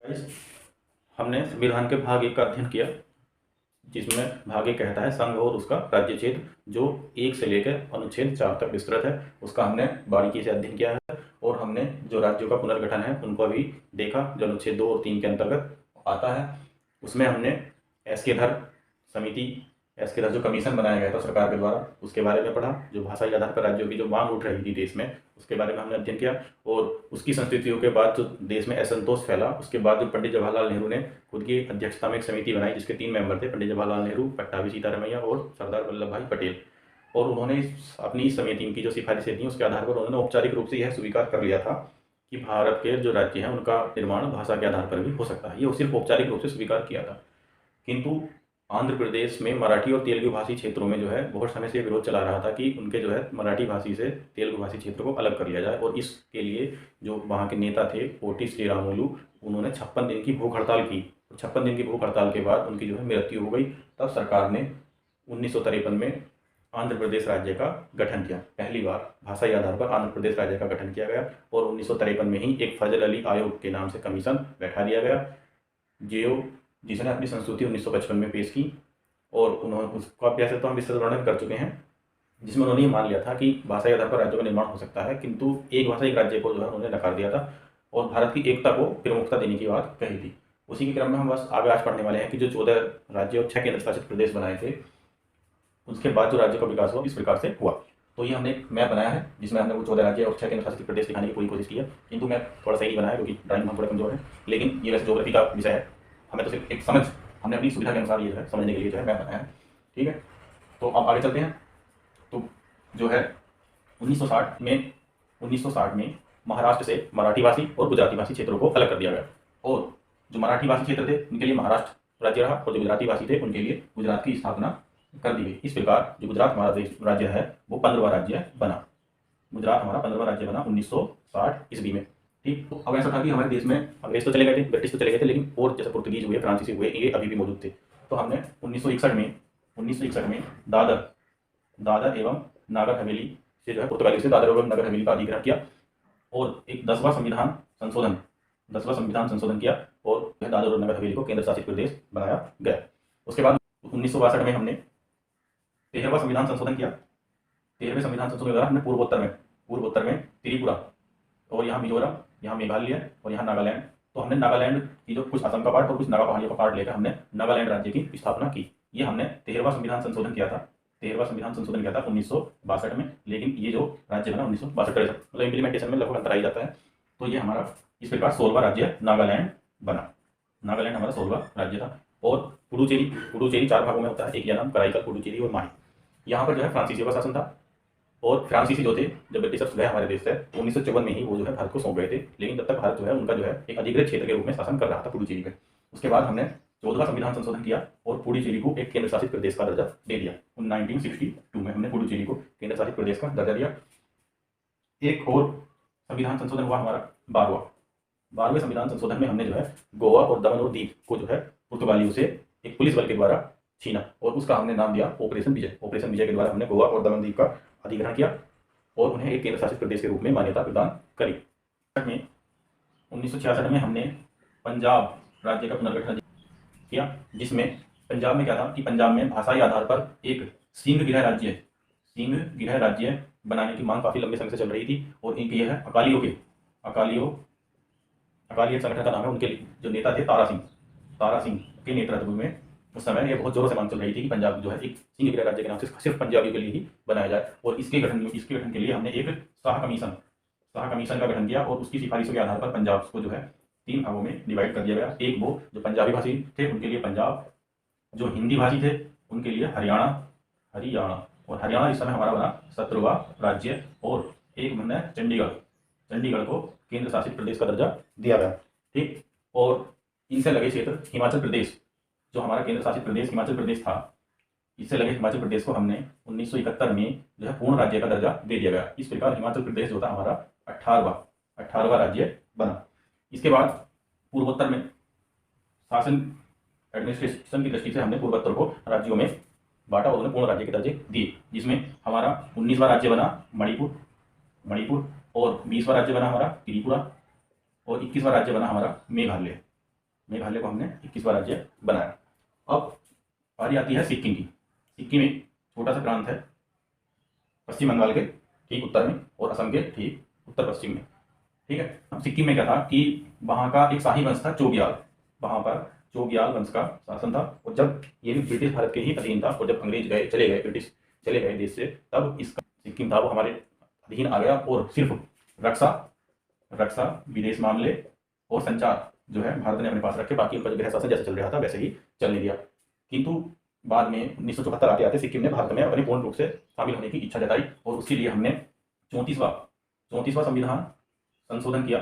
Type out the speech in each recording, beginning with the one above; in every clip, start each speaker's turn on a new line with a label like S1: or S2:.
S1: Guys, हमने संविधान के भाग 1 का अध्ययन किया, जिसमें भाग 1 कहता है संघ और उसका राज्य क्षेत्र, जो 1 से लेकर अनुच्छेद 4 तक विस्तृत है। उसका हमने बारीकी से अध्ययन किया है और हमने जो राज्यों का पुनर्गठन है उनको भी देखा, जो अनुच्छेद 2 और 3 के अंतर्गत आता है। उसमें हमने एसके-धर समिति, एसके-धर जो कमीशन बनाया गया था सरकार के द्वारा, उसके बारे में पढ़ा। जो भाषाई आधार पर राज्यों की जो मांग उठ रही थी देश में, उसके बारे में हमने अध्ययन किया। और उसकी संस्थितियों के बाद जो देश में असंतोष फैला, उसके बाद जो पंडित जवाहरलाल नेहरू ने खुद की अध्यक्षता में एक समिति बनाई, जिसके 3 मेंबर थे, पंडित जवाहरलाल नेहरू, पट्टाभी सीतारमैया और सरदार वल्लभ भाई पटेल। और उन्होंने अपनी इस समिति की जो सिफारिशें थी, उसके आधार पर उन्होंने औपचारिक रूप से यह स्वीकार कर लिया था कि भारत के जो राज्य हैं उनका निर्माण भाषा के आधार पर भी हो सकता है। ये सिर्फ औपचारिक रूप से स्वीकार किया था। किंतु आंध्र प्रदेश में मराठी और तेलुगु भाषी क्षेत्रों में जो है बहुत समय से विरोध चला रहा था कि उनके जो है मराठी भाषी से तेलुगु भाषी क्षेत्र को अलग कर लिया जाए। और इसके लिए जो वहाँ के नेता थे पोटी श्रीरामुलु, उन्होंने 56 दिन की भूख हड़ताल की। 56 दिन की भूख हड़ताल के बाद उनकी जो है मृत्यु हो गई। तब सरकार ने 1953 में आंध्र प्रदेश राज्य का गठन किया। पहली बार भाषाई आधार पर आंध्र प्रदेश राज्य का गठन किया गया और 1953 में ही एक फजल अली आयोग के नाम से कमीशन बैठा दिया गया, जिसने अपनी संस्तुति 1955 में पेश की। और उन्होंने उसका वैसे तो हम विस्तृत वर्णन कर चुके हैं, जिसमें उन्होंने ये मान लिया था कि भाषाई आधार पर राज्यों का निर्माण हो सकता है, किंतु एक भाषा एक राज्य को जो है उन्होंने नकार दिया था और भारत की एकता को प्रमुखता देने की बात कही थी। उसी के क्रम में हम बस आगे आज पढ़ने वाले हैं कि जो 14 राज्य और 6 केंद्र शासित प्रदेश बनाए थे, उसके बाद जो राज्य का विकास हुआ इस प्रकार से हुआ। तो ये हमने एक मैप बनाया है, जिसमें हमने वो 14 राज्य और 6 केंद्र शासित प्रदेश दिखाने की पूरी कोशिश की है। किंतु मैं थोड़ा सही नहीं बनाया क्योंकि ड्राइंग हम थोड़ा कमजोर है, लेकिन ये वैसे ज्योग्राफी का विषय है, हमें तो सिर्फ एक समझ, हमने अपनी सुविधा के अनुसार ये जो है समझने के लिए जो है मैप बनाया है। ठीक है, तो अब आगे चलते हैं। तो जो है 1960 में महाराष्ट्र से मराठी भाषी और गुजराती भाषी क्षेत्रों को अलग कर दिया गया। और जो मराठी भाषी क्षेत्र थे उनके लिए महाराष्ट्र राज्य रहा और जो गुजराती भाषी थे उनके लिए गुजरात की स्थापना कर दी गई। इस प्रकार जो गुजरात हमारा देश राज्य है वो 15वां राज्य बना। गुजरात हमारा 15वां राज्य बना 1960 ईस्वी में। ठीक, तो अब ऐसा था कि हमारे देश में अंग्रेज तो चले गए थे, ब्रिटिश तो चले गए थे, लेकिन और जैसे पुर्तगीज हुए, फ्रांसीसी हुए, ये अभी भी मौजूद थे। तो हमने 1961 में दादर एवं नागर हवेली से जो है पुर्तगाली से दादर एवं नगर हवेली का अधिग्रहण किया और एक 10वां संविधान संशोधन किया और दादर और नगर हवेली को केंद्र शासित प्रदेश बनाया गया। उसके बाद 1962 में हमने 13वां संविधान संशोधन किया। 13वें संविधान संशोधन के द्वारा हमने पूर्वोत्तर में त्रिपुरा और यहाँ मिजोरम, यहाँ मेघालय और यहाँ नागालैंड, तो हमने नागालैंड की जो कुछ असम का पार्ट और कुछ नागा पहाड़ियों का पार्ट लेकर हमने नागालैंड राज्य की स्थापना की। ये हमने 13वां संविधान संशोधन किया था। 13वां संविधान संशोधन किया था 1962 में, लेकिन ये जो राज्य बना 1962 मतलब इम्प्लीमेंटेशन में लगभग अंतर आ जाता है। तो ये हमारा इस प्रकार 16वां राज्य नागालैंड बना। नागालैंड हमारा 16वां राज्य था। और पुडुचेरी 4 भागों में होता है, एक यानाम, कराईकल, पुडुचेरी और माही। यहाँ पर जो है फ्रांसीसी का शासन था और फ्रांसीसी जो थे जब ब्रिटिशर्स गए हमारे देश से 1954 में ही वो जो है भारत को सौंप गए थे, लेकिन तब तक भारत जो है उनका जो है एक अधिकृत क्षेत्र के रूप में शासन कर रहा था पुडुचेरी में। उसके बाद हमने 14वां संविधान संशोधन किया और पुडुचेरी को एक केंद्र शासित प्रदेश का दर्जा दे दिया। 1962 में हमने पुडुचेरी को केंद्र शासित प्रदेश का दर्जा दिया। एक और संविधान संशोधन हुआ हमारा 12वें संविधान संशोधन में हमने जो है गोवा और दमन और दीव को जो है पुर्तगालियों से एक पुलिस बल के द्वारा छीना और उसका हमने नाम दिया ऑपरेशन विजय के द्वारा हमने गोवा और दमन दीव का अधिग्रहण किया और उन्हें एक केंद्र शासित प्रदेश के रूप में मान्यता प्रदान करी। 1966 में हमने पंजाब राज्य का पुनर्गठन किया, जिसमें पंजाब में क्या था कि पंजाब में भाषाई आधार पर एक सिंह गिरह राज्य बनाने की मांग काफी लंबे समय से चल रही थी। और इनके यह है अकाली संगठन का नाम है। उनके जो नेता थे तारा सिंह के नेतृत्व में उस समय ये बहुत जोरों से मांग चल रही थी कि पंजाब जो है एक सिंह गिरह राज्य के नाम से सिर्फ पंजाबियों के लिए ही बनाया जाए। और इसके गठन के लिए हमने एक शाह कमीशन का गठन किया और उसकी सिफारिशों के आधार पर पंजाब को जो है 3 भागों में डिवाइड कर दिया गया। एक वो जो पंजाबी भाषी थे उनके लिए पंजाब, जो हिंदी भाषी थे उनके लिए हरियाणा और हरियाणा इस समय हमारा बना 17वां राज्य। और एक हमने चंडीगढ़ को केंद्र शासित प्रदेश का दर्जा दिया गया। ठीक, और इनसे लगे क्षेत्र हिमाचल प्रदेश, जो हमारा केंद्र शासित प्रदेश हिमाचल प्रदेश था, इससे लगे हिमाचल प्रदेश को हमने 1971 में जो है पूर्ण राज्य का दर्जा दे दिया गया। इस प्रकार हिमाचल प्रदेश जो था हमारा 18वां राज्य बना। इसके बाद पूर्वोत्तर में शासन एडमिनिस्ट्रेशन की दृष्टि से हमने पूर्वोत्तर को राज्यों में बांटा और उन्हें पूर्ण राज्य के दर्जे दिए, जिसमें हमारा 19वां राज्य बना मणिपुर और 20वां राज्य बना हमारा त्रिपुरा और 21वां राज्य बना हमारा मेघालय। मेघालय को हमने 21वां राज्य बनाया। अब बारी आती है सिक्किम की। सिक्किम एक छोटा सा प्रांत है पश्चिम बंगाल के ठीक उत्तर में और असम के ठीक उत्तर पश्चिम में। ठीक है। अब सिक्किम में क्या था कि वहाँ का एक शाही वंश था चोग्याल। वहाँ पर चोग्याल वंश का शासन था और जब ये भी ब्रिटिश भारत के ही अधीन था और जब अंग्रेज चले गए ब्रिटिश चले गए देश से, तब इसका सिक्किम था वो हमारे अधीन आ गया और सिर्फ रक्षा विदेश मामले और संचार जो है भारत ने अपने पास रखे, बाकी उनका गृह शासन जैसे चल रहा था वैसे ही चलने दिया। किंतु बाद में 1974 आते आते सिक्किम ने भारत में अपने पूर्ण रूप से शामिल होने की इच्छा जताई और उसके लिए हमने 34वां संविधान संशोधन किया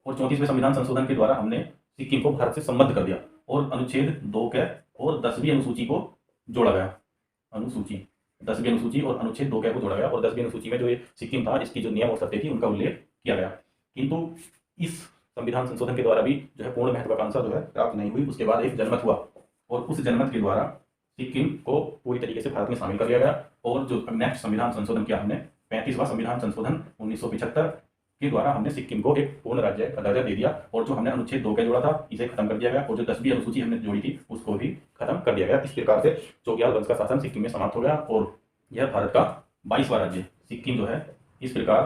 S1: और 34वें संविधान संशोधन के द्वारा हमने सिक्किम को भारत से संबद्ध कर दिया और अनुच्छेद 2 के और 10वीं अनुसूची को जोड़ा गया। 10वीं अनुसूची और अनुच्छेद 2 को जोड़ा गया और 10वीं अनुसूची में जो ये सिक्किम था इसकी जो नियम और शर्तें थी उनका उल्लेख किया गया। किंतु इस संविधान संशोधन के द्वारा भी जो है पूर्ण महत्वाकांक्षा जो है प्राप्त नहीं हुई। उसके बाद एक जनमत हुआ और उस जनमत के द्वारा सिक्किम को पूरी तरीके से भारत में शामिल कर लिया गया और जो नेक्स्ट संविधान संशोधन किया हमने 35वां संविधान संशोधन 1975 के द्वारा हमने सिक्किम को एक पूर्ण राज्य का दर्जा दे दिया और जो हमने अनुच्छेद 2 का जोड़ा था इसे खत्म कर दिया गया और जो 10वीं अनुसूची हमने जोड़ी थी उसको भी खत्म कर दिया गया। इस प्रकार से चोग्याल वंश का शासन सिक्किम में समाप्त हो गया और यह भारत का 22वां राज्य सिक्किम जो है इस प्रकार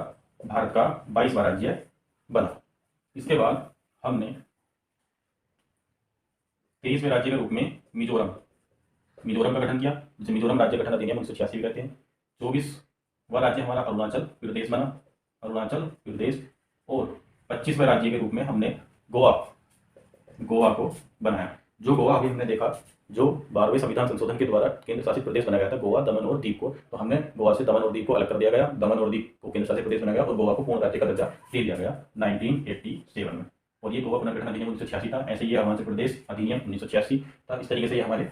S1: भारत का 22वां राज्य बना। इसके बाद हमने 23वें राज्य के रूप में मिजोरम का गठन किया, जिसे मिजोरम राज्य गठन अधिनियम 1986 कहते हैं। 24वां राज्य हमारा अरुणाचल प्रदेश बना, अरुणाचल प्रदेश। और 25वें राज्य के रूप में हमने गोवा को बनाया। जो गोवा अभी हमने देखा जो 12वें संविधान संशोधन के द्वारा केंद्र शासित प्रदेश बनाया गया था गोवा, दमन और दीव को, तो हमने गोवा से दमन और दीव को अलग कर दिया गया। दमन और दीव को केंद्र शासित प्रदेश बनाया गया और गोवा को पूर्ण राज्य का दर्जा दे दिया गया 1987 में। और ये गोवा पुनर्गठन अधिनियम 1986 था। ऐसे ये अरुणाचल प्रदेश अधिनियम 1986 था। इस तरीके से ये हमारे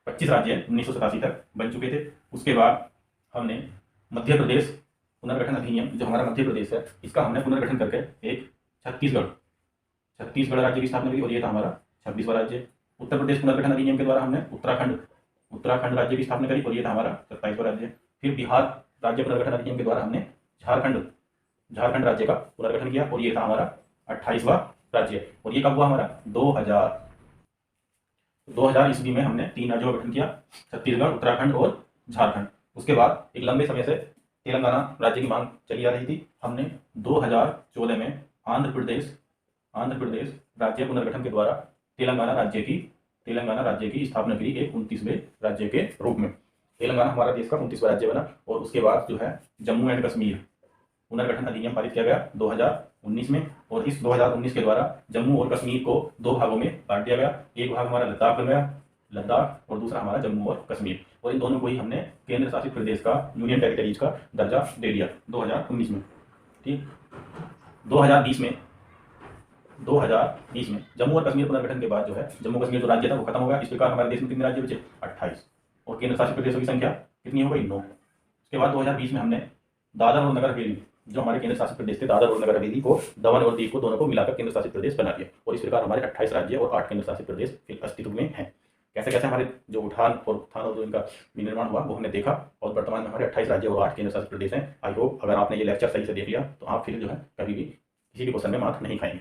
S1: 25 राज्य 1987 तक बन चुके थे। उसके बाद हमने मध्य प्रदेश पुनर्गठन अधिनियम, जो हमारा मध्य प्रदेश है, इसका हमने पुनर्गठन करके एक छत्तीसगढ़ राज्य की स्थापना की और ये था हमारा 26वां राज्य। उत्तर प्रदेश पुनर्गठन अधिनियम के द्वारा हमने उत्तराखंड राज्य की स्थापना करी और ये था हमारा 27वां राज्य। फिर बिहार राज्य पुनर्गठन अधिनियम के द्वारा हमने झारखंड राज्य का पुनर्गठन किया और ये था हमारा 28वां राज्य। और ये कब हुआ हमारा 2000 ईस्वी में हमने 3 राज्यों का गठन किया, छत्तीसगढ़, उत्तराखंड और झारखंड। उसके बाद एक लंबे समय से तेलंगाना राज्य की मांग चली आ रही थी। हमने 2014 में आंध्र प्रदेश राज्य पुनर्गठन के द्वारा तेलंगाना राज्य की स्थापना की एक 29वें राज्य के रूप में। तेलंगाना हमारा देश का 29वां राज्य बना और उसके बाद जो है जम्मू एंड कश्मीर पुनर्गठन अधिनियम पारित किया गया 2019 में और इस 2019 के द्वारा जम्मू और कश्मीर को 2 भागों में बांट दिया गया। एक भाग हमारा लद्दाख बन गया, लद्दाख, और दूसरा हमारा जम्मू और कश्मीर। और इन दोनों को ही हमने केंद्र शासित प्रदेश का, यूनियन टेरिटरीज का दर्जा दे दिया 2019 में। ठीक, 2020 में जम्मू और कश्मीर पुनर्गठन के बाद जो है जम्मू कश्मीर जो राज्य था वो खत्म हो गया। इस प्रकार हमारे देश में कितने राज्य बचे 28 और केंद्र शासित प्रदेशों की संख्या कितनी हो गई 9। उसके बाद 2020 में हमने दादर और नगर हवेली, जो हमारे केंद्र शासित प्रदेश थे, दादर और नगर हवेली को, दमन और दीव को, दोनों को मिलाकर केंद्र शासित प्रदेश बना दिया। और इस प्रकार हमारे 28 राज्य और 8 केंद्र शासित प्रदेश अस्तित्व में हैं। कैसे कैसे हमारे जो उत्थान और जो इनका विनिर्माण हुआ वो हमने देखा और वर्तमान में हमारे 28 राज्य और 8 केंद्र शासित प्रदेश हैं। आई होप अगर आपने ये लेक्चर सही से देख लिया तो आप फिर जो है कभी भी किसी भी क्वेश्चन में मार्क्स नहीं खाएंगे।